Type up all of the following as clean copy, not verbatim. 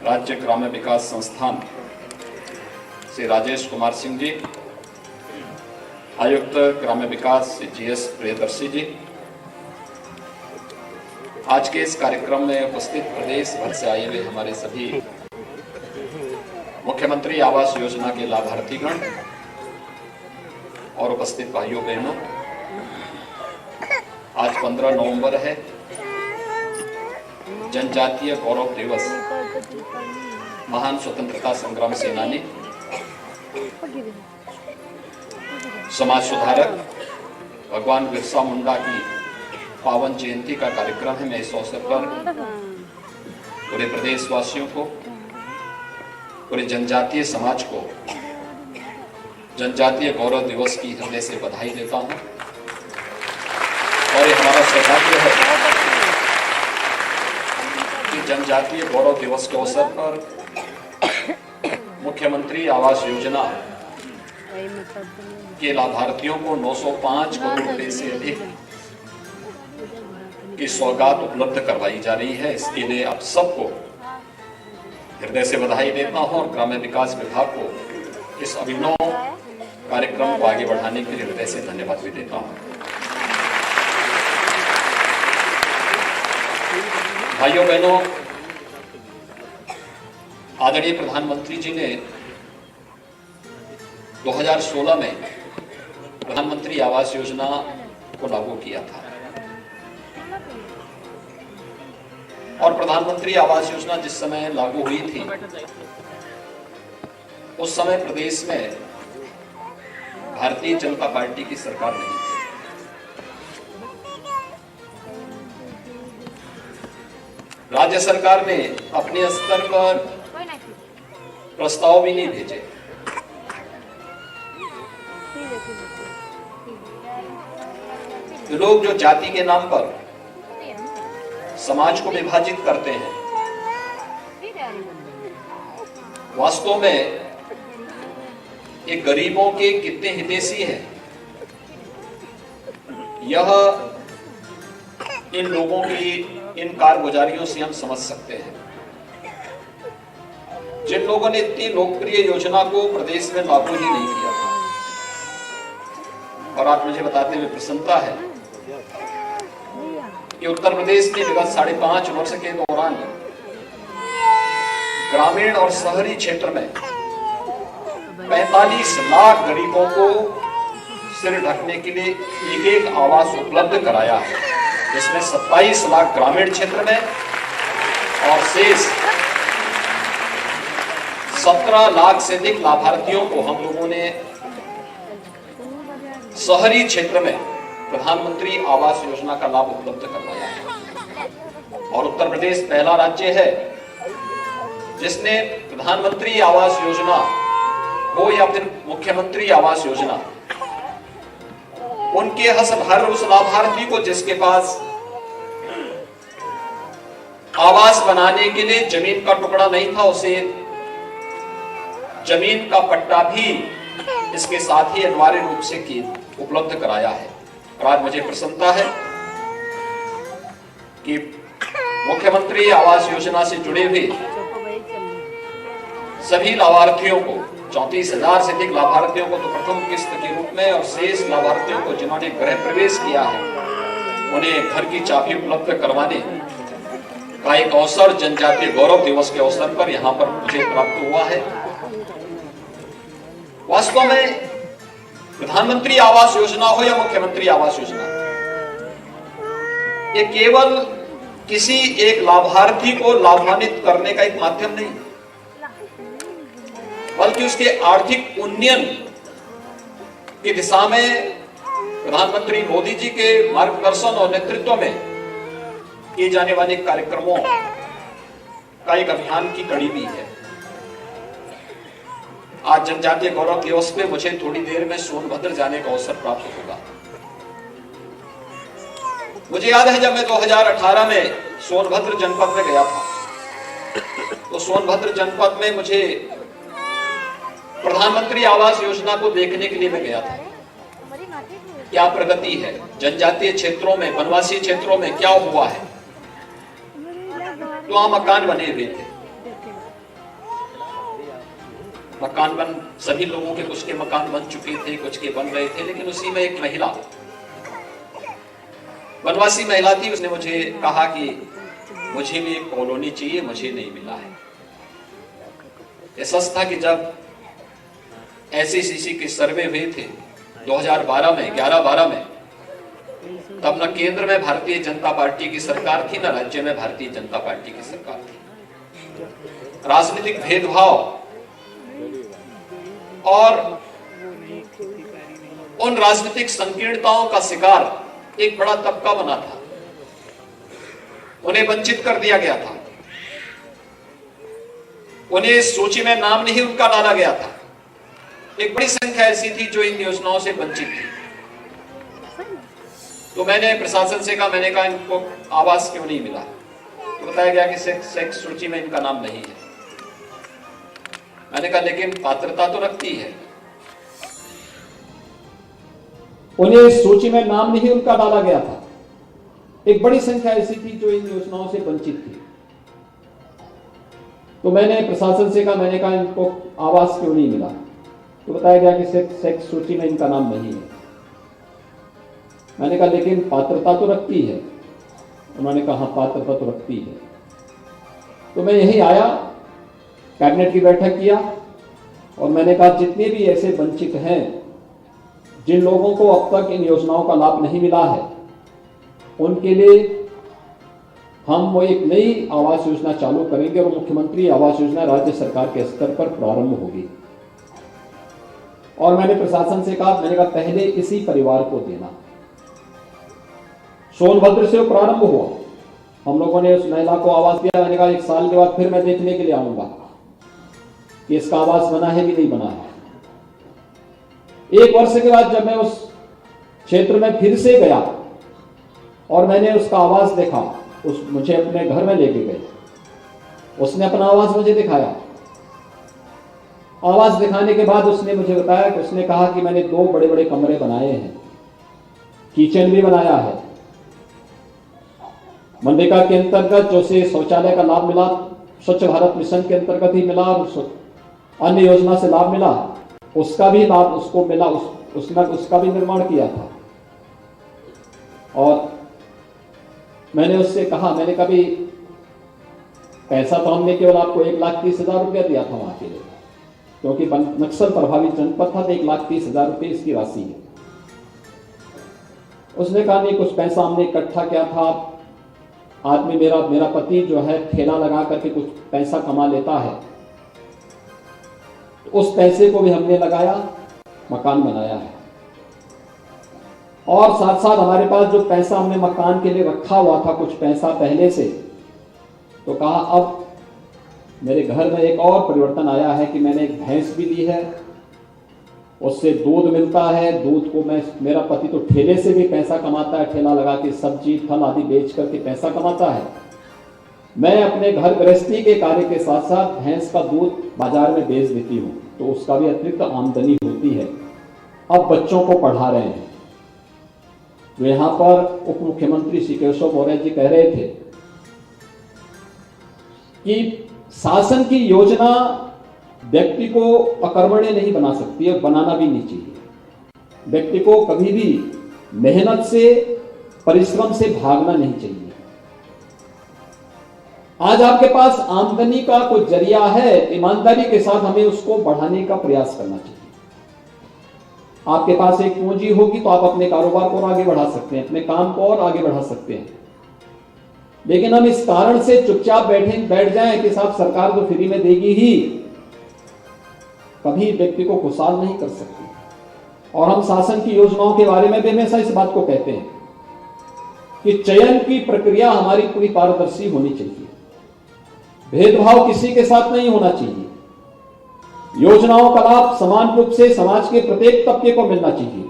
राज्य ग्राम्य विकास संस्थान श्री राजेश कुमार सिंह जी, आयुक्त ग्राम्य विकास श्री GS प्रियदर्शी जी, आज के इस कार्यक्रम में उपस्थित प्रदेश भर से आए हुए हमारे सभी मुख्यमंत्री आवास योजना के लाभार्थीगण और उपस्थित भाइयों बहनों, आज 15 नवंबर है, जनजातीय गौरव दिवस। महान स्वतंत्रता संग्राम सेनानी, समाज सुधारक भगवान बिरसा मुंडा की पावन जयंती का कार्यक्रम है। मैं इस अवसर पर पूरे प्रदेशवासियों को, पूरे जनजातीय समाज को जनजातीय गौरव दिवस की हृदय से बधाई देता हूं। और ये हमारा सौभाग्य है कि जनजातीय गौरव दिवस के अवसर पर मुख्यमंत्री आवास योजना के लाभार्थियों को 905 करोड़ रुपए से अधिक की सौगात उपलब्ध करवाई जा रही है। इसके लिए आप सबको हृदय से बधाई देता हूं और ग्राम्य विकास विभाग को इस अभिनव कार्यक्रम को आगे बढ़ाने के लिए हृदय से धन्यवाद भी देता हूं। भाइयों बहनों, आदरणीय प्रधानमंत्री जी ने 2016 में प्रधानमंत्री आवास योजना को लागू किया था और प्रधानमंत्री आवास योजना जिस समय लागू हुई थी उस समय प्रदेश में भारतीय जनता पार्टी की सरकार नहीं थी। राज्य सरकार ने अपने स्तर पर प्रस्ताव भी नहीं भेजे। लोग जो जाति के नाम पर समाज को विभाजित करते हैं, वास्तव में ये गरीबों के कितने हितैषी हैं, यह इन लोगों की इन कारगुजारियों से हम समझ सकते हैं। जिन लोगों ने इतनी लोकप्रिय योजना को प्रदेश में लागू ही नहीं किया था, और आज मुझे बताते हुए प्रसन्नता है कि उत्तर प्रदेश ने विगत 5.5 वर्ष के दौरान ग्रामीण और शहरी क्षेत्र में 45 लाख गरीबों को सिर ढकने के लिए एक आवास उपलब्ध कराया है, जिसमें 27 लाख ग्रामीण क्षेत्र में और शेष 17 लाख से अधिक लाभार्थियों को हम लोगों ने शहरी क्षेत्र में प्रधानमंत्री आवास योजना का लाभ उपलब्ध करवाया है। और उत्तर प्रदेश पहला राज्य है जिसने प्रधानमंत्री आवास योजना हो या फिर मुख्यमंत्री आवास योजना, उनके हर उस लाभार्थी को जिसके पास आवास बनाने के लिए जमीन का टुकड़ा नहीं था, उसे जमीन का पट्टा भी इसके साथ ही अनिवार्य रूप से उपलब्ध कराया है। और आज मुझे प्रसन्नता है कि मुख्यमंत्री आवास योजना से जुड़े हुए सभी लाभार्थियों को, 34,000 से अधिक लाभार्थियों को तो प्रथम किस्त के रूप में, और शेष लाभार्थियों को जिन्होंने गृह प्रवेश किया है उन्हें घर की चाबी उपलब्ध करवाने का एक अवसर जनजातीय गौरव दिवस के अवसर पर यहां पर मुझे प्राप्त हुआ है। वास्तव में प्रधानमंत्री आवास योजना हो या मुख्यमंत्री आवास योजना, ये केवल किसी एक लाभार्थी को लाभान्वित करने का एक माध्यम नहीं, बल्कि उसके आर्थिक उन्नयन की दिशा में प्रधानमंत्री मोदी जी के मार्गदर्शन और नेतृत्व में किए जाने वाले कार्यक्रमों का एक अभियान की कड़ी भी है। आज जनजातीय गौरव दिवस पे मुझे थोड़ी देर में सोनभद्र जाने का अवसर प्राप्त होगा। मुझे याद है जब मैं 2018 में सोनभद्र जनपद में गया था, तो सोनभद्र जनपद में मुझे प्रधानमंत्री आवास योजना को देखने के लिए मैं गया था। क्या प्रगति है जनजातीय क्षेत्रों में, वनवासी क्षेत्रों में क्या हुआ है। तो वहां मकान बने हुए थे, मकान बन, सभी लोगों के कुछ के मकान बन चुके थे, कुछ के बन रहे थे, लेकिन उसी में एक महिला, वनवासी महिला थी। उसने मुझे कहा कि मुझे भी एक कॉलोनी चाहिए, मुझे नहीं मिला है। ये सच था कि जब एसईसीसी के सर्वे हुए थे 2012 में, 11-12 में, तब न केंद्र में भारतीय जनता पार्टी की सरकार थी, न राज्य में भारतीय जनता पार्टी की सरकार थी। राजनीतिक भेदभाव और उन राजनीतिक संकीर्णताओं का शिकार एक बड़ा तबका बना था। उन्हें वंचित कर दिया गया था, उन्हें इस सूची में नाम नहीं उनका डाला गया था। एक बड़ी संख्या ऐसी थी जो इन योजनाओं से वंचित थी। तो मैंने प्रशासन से कहा, मैंने कहा इनको आवास क्यों नहीं मिला? तो बताया गया कि सेक्स सूची में इनका नाम नहीं है। मैंने कहा लेकिन पात्रता तो रखती है। उन्हें इस सूची में नाम नहीं उनका डाला गया था। एक बड़ी संख्या ऐसी थी जो इन योजनाओं से वंचित थी। तो मैंने प्रशासन से कहा, मैंने कहा इनको आवास क्यों नहीं मिला? तो बताया गया कि सेक्स सूची में इनका नाम नहीं है। मैंने कहा लेकिन पात्रता तो रखती है। उन्होंने कहा हाँ, पात्रता तो रखती है। तो मैं यही आया, कैबिनेट की बैठक किया और मैंने कहा जितने भी ऐसे वंचित हैं, जिन लोगों को अब तक इन योजनाओं का लाभ नहीं मिला है, उनके लिए हम वो एक नई आवास योजना चालू करेंगे और मुख्यमंत्री आवास योजना राज्य सरकार के स्तर पर प्रारंभ होगी। और मैंने प्रशासन से कहा, मैंने कहा पहले इसी परिवार को देना। सोनभद्र से वो प्रारंभ हुआ, हम लोगों ने उस महिला को आवास दिया। मैंने कहा 1 साल के बाद फिर मैं देखने के लिए आऊंगा कि इसका आवास बना है कि नहीं बना है। 1 वर्ष के बाद जब मैं उस क्षेत्र में फिर से गया और मैंने उसका आवास देखा, मुझे अपने घर में लेके गए, उसने अपना आवास मुझे दिखाया। आवास दिखाने के बाद उसने मुझे बताया कि उसने कहा कि मैंने 2 बड़े-बड़े कमरे बनाए हैं, किचन भी बनाया है। मनरेगा के अंतर्गत जो से शौचालय का लाभ मिला, स्वच्छ भारत मिशन के अंतर्गत ही मिला, अन्य योजना से लाभ मिला, उसका भी लाभ उसको मिला, उसने उसका भी निर्माण किया था। और मैंने उससे कहा, मैंने कभी पैसा तो हमने केवल आपको 1,30,000 रुपया दिया था वहां के लिए, क्योंकि नक्सल प्रभावित जनपद था, तो 1,30,000 रुपये इसकी राशि है। उसने कहा नहीं, कुछ पैसा हमने इकट्ठा किया था। आदमी मेरा पति जो है ठेला लगा करके कुछ पैसा कमा लेता है, तो उस पैसे को भी हमने लगाया, मकान बनाया है। और साथ साथ हमारे पास जो पैसा हमने मकान के लिए रखा हुआ था, कुछ पैसा पहले से, तो कहा अब मेरे घर में एक और परिवर्तन आया है कि मैंने एक भैंस भी ली है, उससे दूध मिलता है। दूध को मेरा पति तो ठेले से भी पैसा कमाता है, ठेला लगा के सब्जी फल आदि बेच करके पैसा कमाता है। मैं अपने घर गृहस्थी के कार्य के साथ साथ भैंस का दूध बाजार में बेच देती हूँ, तो उसका भी अतिरिक्त आमदनी होती है। अब बच्चों को पढ़ा रहे हैं। तो यहाँ पर उप मुख्यमंत्री श्री केशव मौर्य जी कह रहे थे कि शासन की योजना व्यक्ति को अकर्मण्य नहीं बना सकती और बनाना भी नहीं चाहिए। व्यक्ति को कभी भी मेहनत से, परिश्रम से भागना नहीं चाहिए। आज आपके पास आमदनी का कोई जरिया है, ईमानदारी के साथ हमें उसको बढ़ाने का प्रयास करना चाहिए। आपके पास एक पूंजी होगी तो आप अपने कारोबार को और आगे बढ़ा सकते हैं, अपने काम को और आगे बढ़ा सकते हैं। लेकिन हम इस कारण से चुपचाप बैठ जाएं कि साहब सरकार तो फ्री में देगी ही, कभी व्यक्ति को खुशहाल नहीं कर सकती। और हम शासन की योजनाओं के बारे में भी हमेशा इस बात को कहते हैं कि चयन की प्रक्रिया हमारी पूरी पारदर्शी होनी चाहिए, भेदभाव किसी के साथ नहीं होना चाहिए, योजनाओं का लाभ समान रूप से समाज के प्रत्येक तबके को मिलना चाहिए।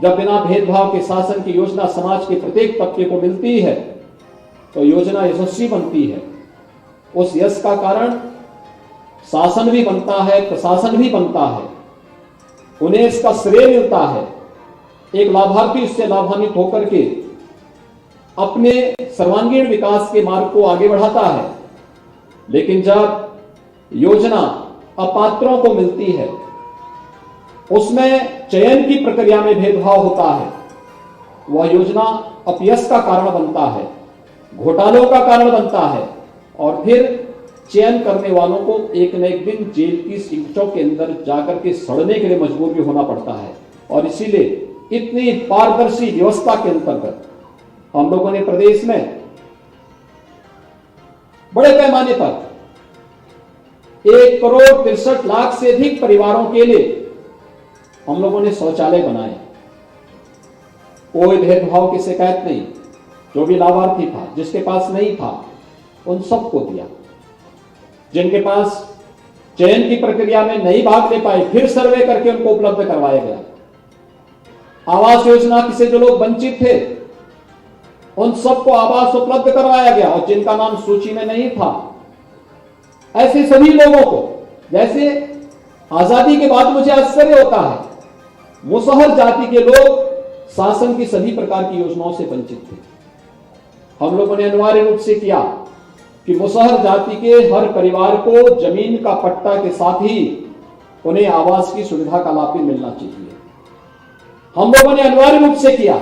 जब बिना भेदभाव के शासन की योजना समाज के प्रत्येक तबके को मिलती है तो योजना यशस्वी बनती है। उस यश का कारण शासन भी बनता है, प्रशासन भी बनता है, उन्हें इसका श्रेय मिलता है। एक लाभार्थी इससे लाभान्वित होकर के अपने सर्वांगीण विकास के मार्ग को आगे बढ़ाता है। लेकिन जब योजना अपात्रों को मिलती है, उसमें चयन की प्रक्रिया में भेदभाव होता है, वह योजना अपयश का कारण बनता है, घोटालों का कारण बनता है और फिर चयन करने वालों को एक न एक दिन जेल की सीटों के अंदर जाकर के सड़ने के लिए मजबूर भी होना पड़ता है। और इसीलिए इतनी पारदर्शी व्यवस्था के अंतर्गत हम लोगों ने प्रदेश में बड़े पैमाने पर 1,63,00,000 से अधिक परिवारों के लिए हम लोगों ने शौचालय बनाए। कोई भेदभाव की शिकायत नहीं, जो भी लाभार्थी था, जिसके पास नहीं था, उन सबको दिया। जिनके पास चयन की प्रक्रिया में नहीं भाग ले पाए, फिर सर्वे करके उनको उपलब्ध करवाया गया। आवास योजना से जो लोग वंचित थे, उन सबको आवास उपलब्ध करवाया गया और जिनका नाम सूची में नहीं था, ऐसे सभी लोगों को, जैसे आजादी के बाद मुझे आश्चर्य होता है, मुसहर जाति के लोग शासन की सभी प्रकार की योजनाओं से वंचित थे। हम लोगों ने अनिवार्य रूप से किया कि मुसहर जाति के हर परिवार को जमीन का पट्टा के साथ ही उन्हें आवास की सुविधा का लाभ भी मिलना चाहिए। हम लोगों ने अनिवार्य रूप से किया,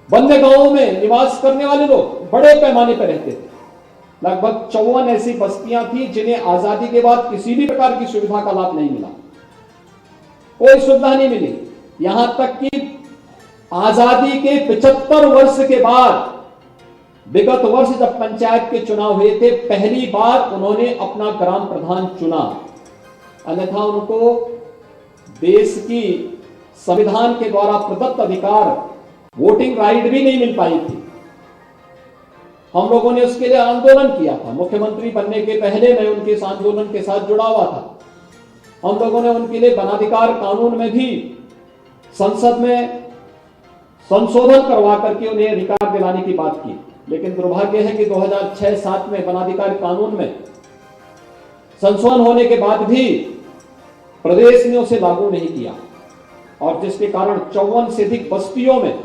बंदे गांवों में निवास करने वाले लोग बड़े पैमाने पर रहते थे। लगभग 54 ऐसी बस्तियां थी जिन्हें आजादी के बाद किसी भी प्रकार की सुविधा का लाभ नहीं मिला, कोई सुविधा नहीं मिली। यहां तक कि आजादी के 75 वर्ष के बाद विगत वर्ष जब पंचायत के चुनाव हुए थे, पहली बार उन्होंने अपना ग्राम प्रधान चुना, अन्यथा उनको देश की संविधान के द्वारा प्रदत्त अधिकार, वोटिंग राइट भी नहीं मिल पाई थी। हम लोगों ने उसके लिए आंदोलन किया था। मुख्यमंत्री बनने के पहले मैं उनके इस आंदोलन के साथ जुड़ा हुआ था। हम लोगों ने उनके लिए वनाधिकार कानून में भी संसद में संशोधन करवा करके उन्हें अधिकार दिलाने की बात की, लेकिन दुर्भाग्य है कि 2006-07 में वनाधिकार कानून में संशोधन होने के बाद भी प्रदेश ने उसे लागू नहीं किया और जिसके कारण 54 से अधिक बस्तियों में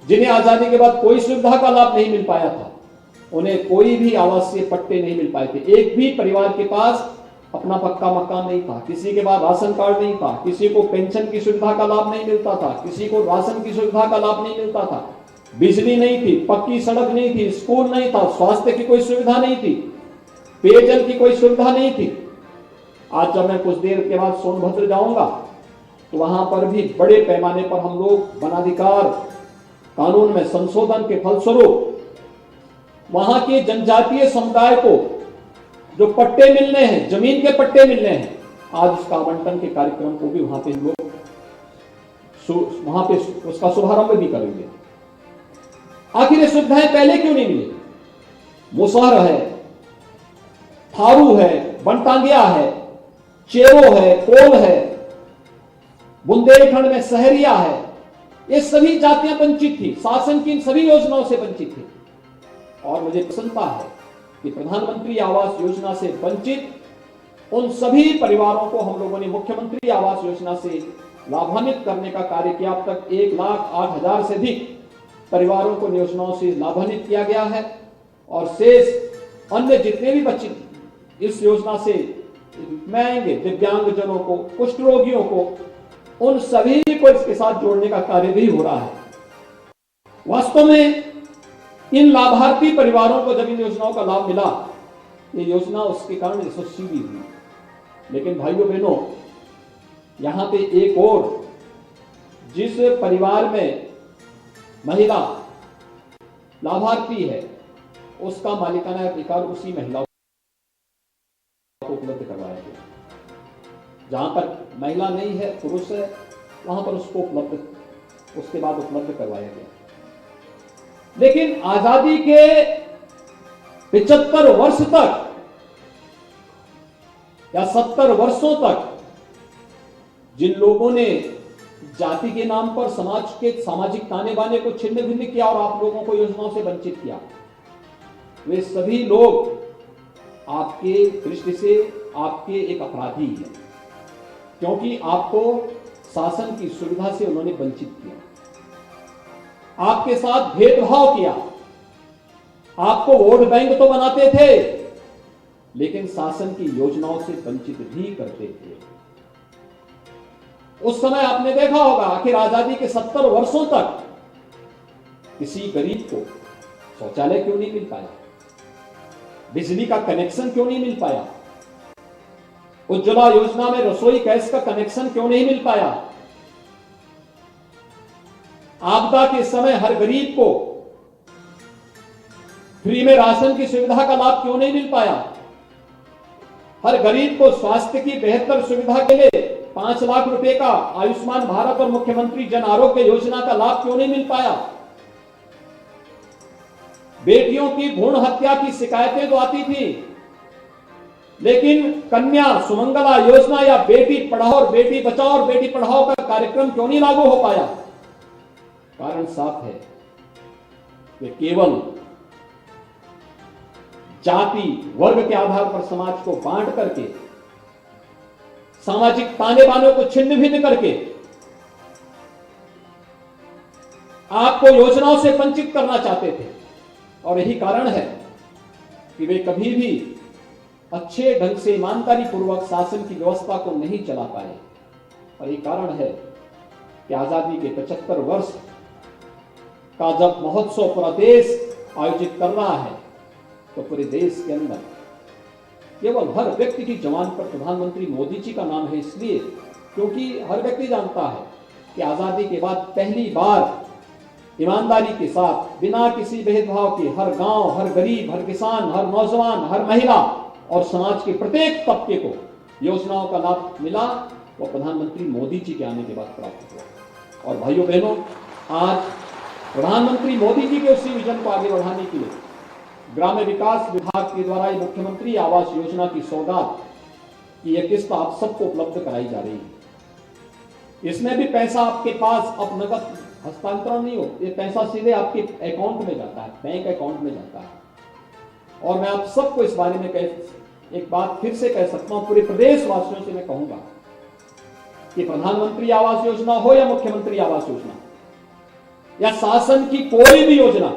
जिन्हें आजादी के बाद कोई सुविधा का लाभ नहीं मिल पाया था, उन्हें कोई भी आवासीय पट्टे नहीं मिल पाए थे। एक भी परिवार के पास अपना पक्का मकान नहीं था, किसी के पास राशन कार्ड नहीं था, किसी को पेंशन की सुविधा का लाभ नहीं मिलता था, किसी को राशन की सुविधा का लाभ नहीं मिलता था, बिजली नहीं थी, पक्की सड़क नहीं थी, स्कूल नहीं था, स्वास्थ्य की कोई सुविधा नहीं थी, पेयजल की कोई सुविधा नहीं थी। आज जब मैं कुछ देर के बाद सोनभद्र जाऊंगा तो वहां पर भी बड़े पैमाने पर हम लोग वनाधिकार कानून में संशोधन के फलस्वरूप वहां के जनजातीय समुदाय को जो पट्टे मिलने हैं, जमीन के पट्टे मिलने हैं, आज उसका आवंटन के कार्यक्रम को भी वहां पे लोग उसका शुभारंभ भी करेंगे। आखिर ये सुविधाएं पहले क्यों नहीं मिली? मुसहर है, थारू है, बनटांगिया है, चेरो है, कोल है, बुंदेलखंड में सहरिया है, ये सभी जातियां वंचित थी, शासन की इन सभी योजनाओं से वंचित थी। और मुझे प्रसन्नता है कि प्रधानमंत्री आवास योजना से वंचित उन सभी परिवारों को हम लोगों ने मुख्यमंत्री आवास योजना से लाभान्वित करने का कार्य किया। अब तक 1,08,000 से अधिक परिवारों को योजनाओं से लाभान्वित किया गया है और शेष अन्य जितने भी बच्चे इस योजना से आएंगे, दिव्यांगजनों को, कुष्ठ रोगियों को, उन सभी को इसके साथ जोड़ने का कार्य भी हो रहा है। वास्तव में इन लाभार्थी परिवारों को जब इन योजनाओं का लाभ मिला, ये योजना उसके कारण यशस्वी भी हुई। लेकिन भाइयों बहनों, यहां पे एक और, जिस परिवार में महिला लाभार्थी है, उसका मालिकाना अधिकार उसी महिला को उपलब्ध करवाया गया। जहां पर महिला नहीं है, पुरुष है, वहां पर उसको उसके बाद उपलब्ध करवाया गया। लेकिन आजादी के 75 वर्ष तक या 70 वर्षों तक जिन लोगों ने जाति के नाम पर समाज के सामाजिक ताने बाने को छिन्न भिन्न किया और आप लोगों को योजनाओं से वंचित किया, वे सभी लोग आपके दृष्टि से आपके एक अपराधी हैं, क्योंकि आपको शासन की सुविधा से उन्होंने वंचित किया, आपके साथ भेदभाव किया। आपको वोट बैंक तो बनाते थे, लेकिन शासन की योजनाओं से वंचित भी करते थे। उस समय आपने देखा होगा, आखिर आजादी के 70 वर्षों तक किसी गरीब को शौचालय क्यों नहीं मिल पाया, बिजली का कनेक्शन क्यों नहीं मिल पाया, उज्ज्वला योजना में रसोई गैस का कनेक्शन क्यों नहीं मिल पाया, आपदा के समय हर गरीब को फ्री में राशन की सुविधा का लाभ क्यों नहीं मिल पाया, हर गरीब को स्वास्थ्य की बेहतर सुविधा के लिए 5 लाख रुपए का आयुष्मान भारत और मुख्यमंत्री जन आरोग्य योजना का लाभ क्यों नहीं मिल पाया। बेटियों की भ्रूण हत्या की शिकायतें तो आती थी, लेकिन कन्या सुमंगला योजना या बेटी पढ़ाओ और बेटी बचाओ और बेटी पढ़ाओ का कार्यक्रम क्यों नहीं लागू हो पाया। कारण साफ है, वे केवल जाति वर्ग के आधार पर समाज को बांट करके, सामाजिक ताने बानों को छिन्न भिन्न करके आपको योजनाओं से वंचित करना चाहते थे। और यही कारण है कि वे कभी भी अच्छे ढंग से ईमानदारी पूर्वक शासन की व्यवस्था को नहीं चला पाए। और यही कारण है कि आजादी के 75 वर्ष का जब महोत्सव पूरा देश आयोजित कर रहा है, तो पूरे देश के अंदर केवल हर व्यक्ति की जबान पर प्रधानमंत्री मोदी जी का नाम है, इसलिए क्योंकि हर व्यक्ति जानता है कि आजादी के बाद पहली बार ईमानदारी के साथ बिना किसी भेदभाव के हर गांव, हर गरीब, हर किसान, हर नौजवान, हर महिला और समाज के प्रत्येक तबके को योजनाओं का लाभ मिला। वो प्रधानमंत्री मोदी जी के आने के बाद प्राप्त हुआ। और भाइयों बहनों, आज प्रधानमंत्री मोदी जी के उसी विजन को आगे बढ़ाने के लिए ग्राम्य विकास विभाग के द्वारा ये मुख्यमंत्री आवास योजना की सौगात की एक किस्त आप सबको उपलब्ध कराई जा रही है। इसमें भी पैसा आपके पास अब नगद हस्तांतरण नहीं हो, ये पैसा सीधे आपके अकाउंट में जाता है, बैंक अकाउंट में जाता है। और मैं आप सबको इस बारे में एक बात फिर से कह सकता हूं, पूरे प्रदेश वासियों से मैं कहूंगा कि प्रधानमंत्री आवास योजना हो या मुख्यमंत्री आवास योजना या शासन की कोई भी योजना,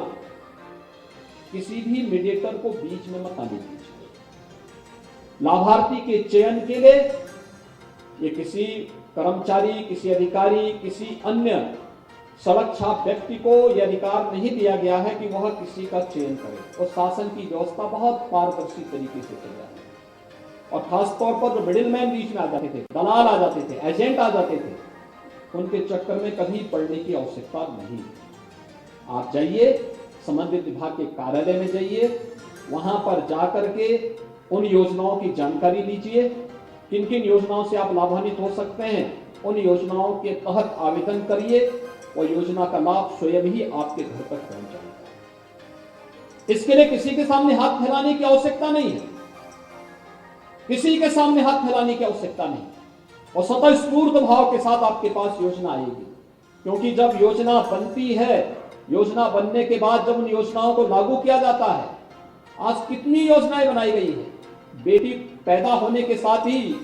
किसी भी मीडिएटर को बीच में मत आने दीजिए। लाभार्थी के चयन के लिए ये किसी कर्मचारी, किसी अधिकारी, किसी अन्य सड़क छाप व्यक्ति को यह अधिकार नहीं दिया गया है कि वह किसी का चयन करे। और शासन की व्यवस्था बहुत पारदर्शी तरीके से चल रही है। और खासतौर पर जो मिडिलमैन बीच में आ जाते थे, दलाल आ जाते थे, एजेंट आ जाते थे, उनके चक्कर में कभी पड़ने की आवश्यकता नहीं। आप जाइए, संबंधित विभाग के कार्यालय में जाइए, वहां पर जाकर के उन योजनाओं की जानकारी लीजिए, किन किन योजनाओं से आप लाभान्वित हो सकते हैं, उन योजनाओं के तहत आवेदन करिए और योजना का लाभ स्वयं ही आपके घर तक पहुंच जाएगा। इसके लिए किसी के सामने हाथ फैलाने की आवश्यकता नहीं है, किसी के सामने हाथ फैलाने की आवश्यकता नहीं, और स्वतःस्फूर्त भाव के साथ आपके पास योजना आएगी। क्योंकि जब योजना बनती है, योजना बनने के बाद जब उन योजनाओं को लागू किया जाता है, आज कितनी योजनाएं बनाई गई है। बेटी पैदा होने के साथ ही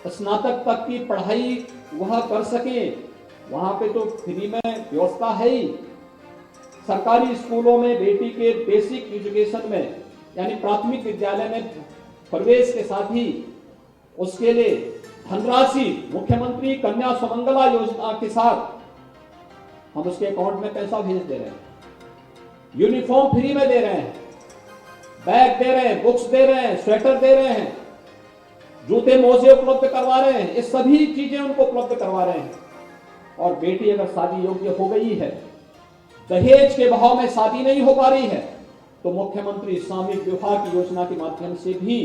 स्नातक तक की पढ़ाई वह कर सके, वहां पे तो फ्री में व्यवस्था है ही। सरकारी स्कूलों में बेटी के बेसिक एजुकेशन में यानी प्राथमिक विद्यालय में प्रवेश के साथ ही उसके लिए धनराशि मुख्यमंत्री कन्या सुमंगला योजना के साथ हम उसके अकाउंट में पैसा भेज दे रहे हैं। यूनिफॉर्म फ्री में दे रहे हैं, बैग दे रहे हैं, बुक्स दे रहे हैं, स्वेटर दे रहे हैं, जूते मोजे उपलब्ध करवा रहे हैं, ये सभी चीजें उनको उपलब्ध करवा रहे हैं। और बेटी अगर शादी योग्य हो गई है, दहेज के भाव में शादी नहीं हो पा रही है, तो मुख्यमंत्री सामूहिक विवाह की योजना के माध्यम से भी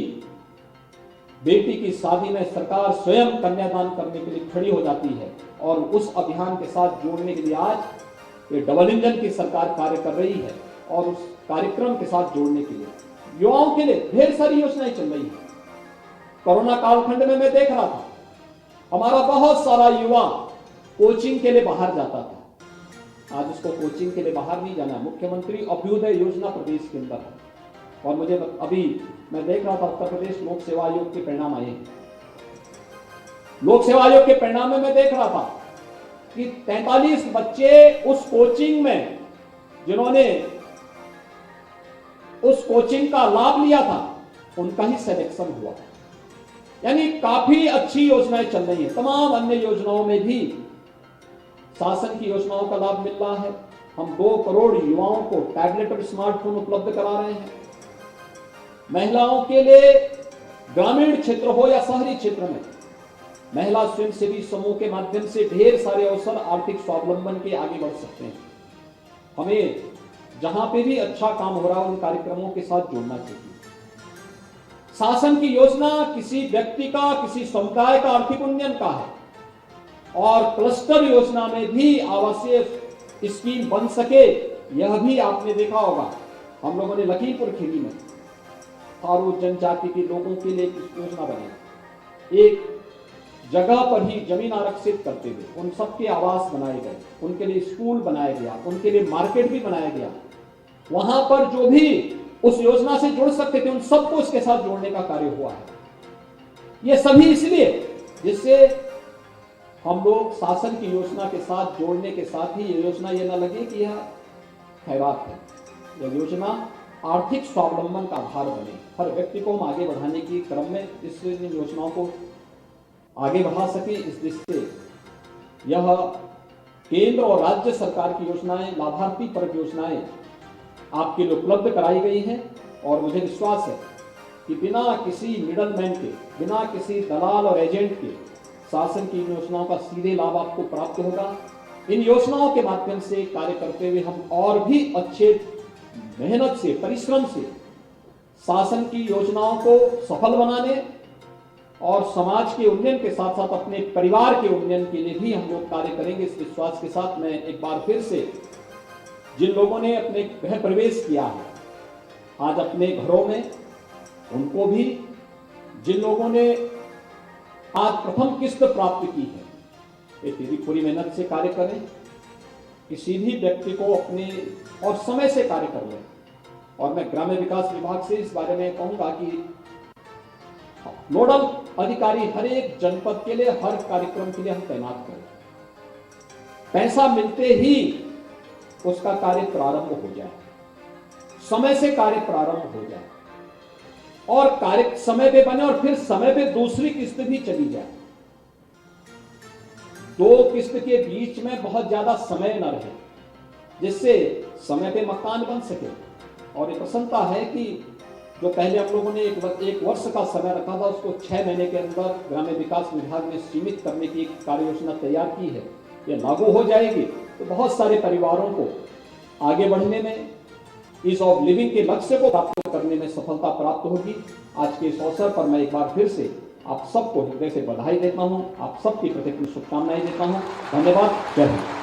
बेटी की शादी में सरकार स्वयं कन्यादान करने के लिए खड़ी हो जाती है। और उस अभियान के साथ जोड़ने के लिए आज ये डबल इंजन की सरकार कार्य कर रही है। और उस कार्यक्रम के साथ जोड़ने के लिए युवाओं के लिए ढेर सारी योजनाएं चल रही है। कोरोना कालखंड में मैं देख रहा था, हमारा बहुत सारा युवा कोचिंग के लिए बाहर जाता था, आज उसको कोचिंग के लिए बाहर नहीं जाना। मुख्यमंत्री अभ्युदय योजना प्रदेश के अंदर है। और मुझे अभी मैं देख रहा था, उत्तर प्रदेश लोक सेवा आयोग के परिणाम आए हैं। लोक सेवा आयोग के परिणाम में मैं देख रहा था कि 43 बच्चे उस कोचिंग में, जिन्होंने उस कोचिंग का लाभ लिया था, उनका ही सिलेक्शन हुआ। यानी काफी अच्छी योजनाएं चल रही हैं। तमाम अन्य योजनाओं में भी शासन की योजनाओं का लाभ मिल रहा है। हम 2 करोड़ युवाओं को टैबलेट और स्मार्टफोन उपलब्ध करा रहे हैं। महिलाओं के लिए ग्रामीण क्षेत्र हो या शहरी क्षेत्र में महिला स्वयंसेवी समूह के माध्यम से ढेर सारे अवसर आर्थिक स्वावलंबन के आगे बढ़ सकते हैं। हमें जहां पे भी अच्छा काम हो रहा है उन कार्यक्रमों के साथ जोड़ना चाहिए। शासन की योजना किसी व्यक्ति का, किसी समुदाय का आर्थिक उन्नयन का है और क्लस्टर योजना में भी आवासीय स्कीम बन सके, यह भी आपने देखा होगा। हम लोगों ने लखीमपुर खीरी में थारू जनजाति के लोगों के लिए एक योजना बनाई। एक जगह पर ही जमीन आरक्षित करते हुए उन सबके आवास बनाए गए, उनके लिए स्कूल बनाया गया, उनके लिए मार्केट भी बनाया गया। वहां पर जो भी उस योजना से जुड़ सकते थे उन सबको इसके साथ जोड़ने का कार्य हुआ है। ये सभी इसलिए जिससे हम लोग शासन की योजना के साथ जोड़ने के साथ ही ये योजना ये ना लगे कि यह खैरात है। यह योजना आर्थिक स्वावलंबन का आधार बने। हर व्यक्ति को हम आगे बढ़ाने के क्रम में इस योजनाओं को आगे बढ़ा सके, इस दृष्टि से यह केंद्र और राज्य सरकार की योजनाएं, लाभार्थी परक योजनाएं आपके लिए उपलब्ध कराई गई हैं। और मुझे विश्वास है कि बिना किसी मिडलमैन के, बिना किसी दलाल और एजेंट के शासन की योजनाओं का सीधे लाभ आपको प्राप्त होगा। इन योजनाओं के माध्यम से कार्य करते हुए हम और भी अच्छे मेहनत से, परिश्रम से शासन की योजनाओं को सफल बनाने और समाज के उन्नयन के साथ साथ अपने परिवार के उन्नयन के लिए भी हम लोग कार्य करेंगे। इस विश्वास के साथ मैं एक बार फिर से जिन लोगों ने अपने गृह प्रवेश किया है आज अपने घरों में, उनको भी, जिन लोगों ने आज प्रथम किस्त प्राप्त की है, ये पूरी मेहनत से कार्य करें। किसी भी व्यक्ति को अपने और समय से कार्य कर लें। और मैं ग्राम्य विकास विभाग से इस बारे में कहूंगा कि नोडल अधिकारी हर एक जनपद के लिए, हर कार्यक्रम के लिए हम तैनात करें। पैसा मिलते ही उसका कार्य प्रारंभ हो जाए, समय से कार्य प्रारंभ हो जाए और कार्य समय पे बने और फिर समय पे दूसरी किस्त भी चली जाए। 2 किस्त के बीच में बहुत ज्यादा समय न रहे, जिससे समय पे मकान बन सके। और ये प्रसन्नता है कि जो पहले हम लोगों ने एक वर्ष का समय रखा था, उसको 6 महीने के अंदर ग्राम्य विकास विभाग ने सीमित करने की एक कार्य योजना तैयार की है। ये लागू हो जाएगी तो बहुत सारे परिवारों को आगे बढ़ने में, ईज ऑफ लिविंग के लक्ष्य को प्राप्त करने में सफलता प्राप्त होगी। आज के इस अवसर पर मैं एक बार फिर से आप सबको हृदय से बधाई देता हूं, आप सबकी प्रति शुभकामनाएं देता हूं। धन्यवाद। जय हिंद।